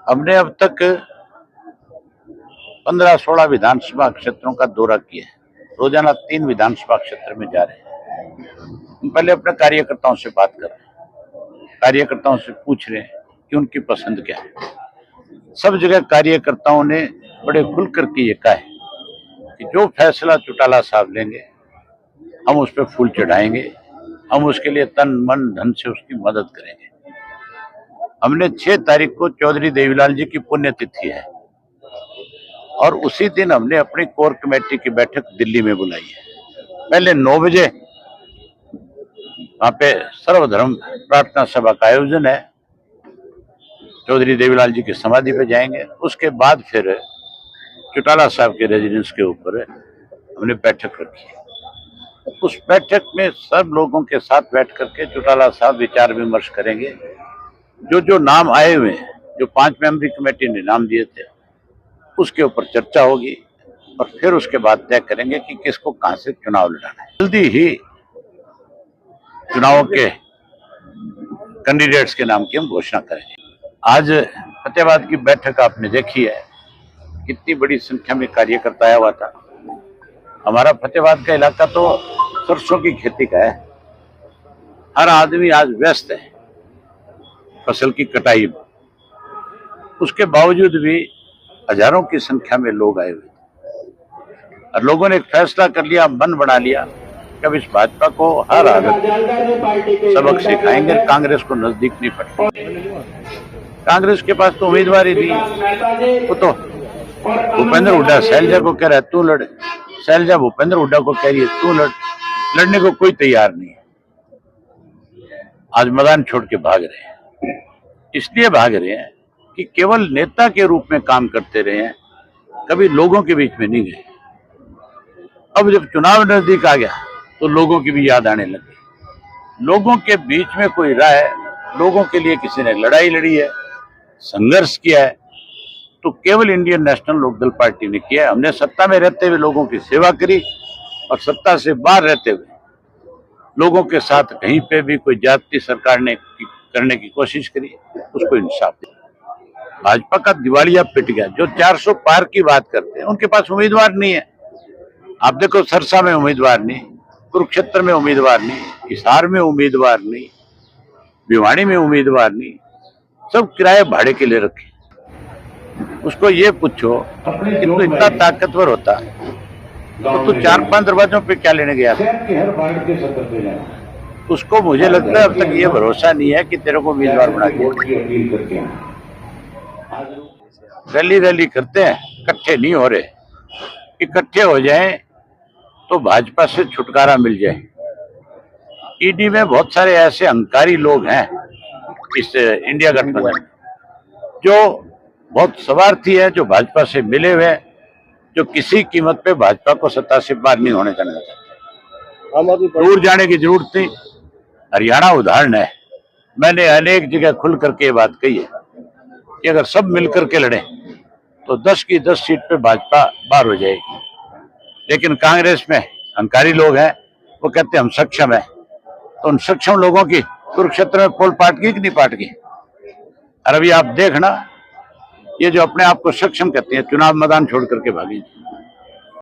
हमने अब तक 15-16 विधानसभा क्षेत्रों का दौरा किया है। रोजाना 3 विधानसभा क्षेत्र में जा रहे हैं। हम पहले अपने कार्यकर्ताओं से बात कर रहे हैं, कार्यकर्ताओं से पूछ रहे हैं कि उनकी पसंद क्या है। सब जगह कार्यकर्ताओं ने बड़े खुल करके ये कहा है कि जो फैसला चौटाला साहब लेंगे हम उस पर फूल चढ़ाएंगे, हम उसके लिए तन मन धन से उसकी मदद करेंगे। हमने 6 तारीख को चौधरी देवीलाल जी की पुण्यतिथि है और उसी दिन हमने अपनी कोर कमेटी की बैठक दिल्ली में बुलाई है। पहले 9 बजे वहां पे सर्वधर्म प्रार्थना सभा का आयोजन है, चौधरी देवीलाल जी की समाधि पे जाएंगे। उसके बाद फिर चौटाला साहब के रेजिडेंस के ऊपर हमने बैठक रखी। उस बैठक में सब लोगों के साथ बैठ करके चौटाला साहब विचार विमर्श करेंगे। जो नाम आए हुए हैं, जो 5 मेंबरी कमेटी ने नाम दिए थे, उसके ऊपर चर्चा होगी और फिर उसके बाद तय करेंगे कि किसको कहां से चुनाव लड़ाना है। जल्दी ही चुनावों के कैंडिडेट्स के नाम की हम घोषणा करेंगे। आज फतेहाबाद की बैठक आपने देखी है, कितनी बड़ी संख्या में कार्यकर्ता आया हुआ था। हमारा फतेहाबाद का इलाका तो सरसों की खेती का है। हर आदमी आज व्यस्त है फसल की कटाई में। उसके बावजूद भी हजारों की संख्या में लोग आए हुए थे और लोगों ने एक फैसला कर लिया, मन बना लिया कि अब इस भाजपा को हर हालत सबक सिखाएंगे, कांग्रेस को नजदीक नहीं पड़ेगा। कांग्रेस के पास तो उम्मीदवार ही नहीं। वो तो भूपेंद्र हुड्डा शैलजा को कह रहा है तू लड़, शैलजा भूपेंद्र हुड्डा को कह रही है तू लड़। लड़ने को कोई तैयार नहीं है। आज मैदान छोड़ के भाग रहे हैं। इसलिए भाग रहे हैं कि केवल नेता के रूप में काम करते रहे हैं, कभी लोगों के बीच में नहीं गए। अब जब चुनाव नजदीक आ गया तो लोगों की भी याद आने लगी। लोगों के बीच में कोई रहा है, लोगों के लिए किसी ने लड़ाई लड़ी है, संघर्ष किया है, तो केवल इंडियन नेशनल लोकदल पार्टी ने किया है। हमने सत्ता में रहते हुए लोगों की सेवा करी और सत्ता से बाहर रहते हुए लोगों के साथ कहीं पे भी कोई जाति सरकार ने करने की कोशिश करी, उसको इंसाफ दिया। भाजपा का दिवालिया पिट गया। जो 400 पार की बात करते हैं उनके पास उम्मीदवार नहीं है। आप देखो, सरसा में उम्मीदवार नहीं, कुरुक्षेत्र में उम्मीदवार नहीं, हिसार में उम्मीदवार नहीं, भिवाड़ी में उम्मीदवार नहीं, सब किराए भाड़े के लिए रखे। उसको ये पूछो कि तू इतना ताकतवर होता तो तू 4-5 दरवाजों पे क्या लेने गया था? उसको मुझे लगता है अब तक ये भरोसा नहीं है कि तेरे को उम्मीदवार बना दिया। रैली करते हैं, इकट्ठे नहीं हो रहे। इकट्ठे हो जाएं तो भाजपा से छुटकारा मिल जाए। ईडी में बहुत सारे ऐसे अहंकारी लोग हैं इस इंडिया गठबंधन में, जो बहुत स्वार्थी है, जो भाजपा से मिले हुए, जो किसी कीमत पे भाजपा को सत्ता से बाहर नहीं होने देना चाहते। दूर जाने की जरूरत नहीं। हरियाणा उदाहरण है। मैंने अनेक जगह खुल करके ये बात कही है कि अगर सब मिलकर के लड़े तो 10 की 10 सीट पे भाजपा बाहर हो जाएगी। लेकिन कांग्रेस में अहंकारी लोग हैं, वो कहते हैं हम सक्षम है। तो उन सक्षम लोगों की कुरुक्षेत्र में पोल पाट गई कि नहीं पाट गई? और अभी आप देखना, ये जो अपने आप को सक्षम कहते हैं, चुनाव मैदान छोड़ करके भागी।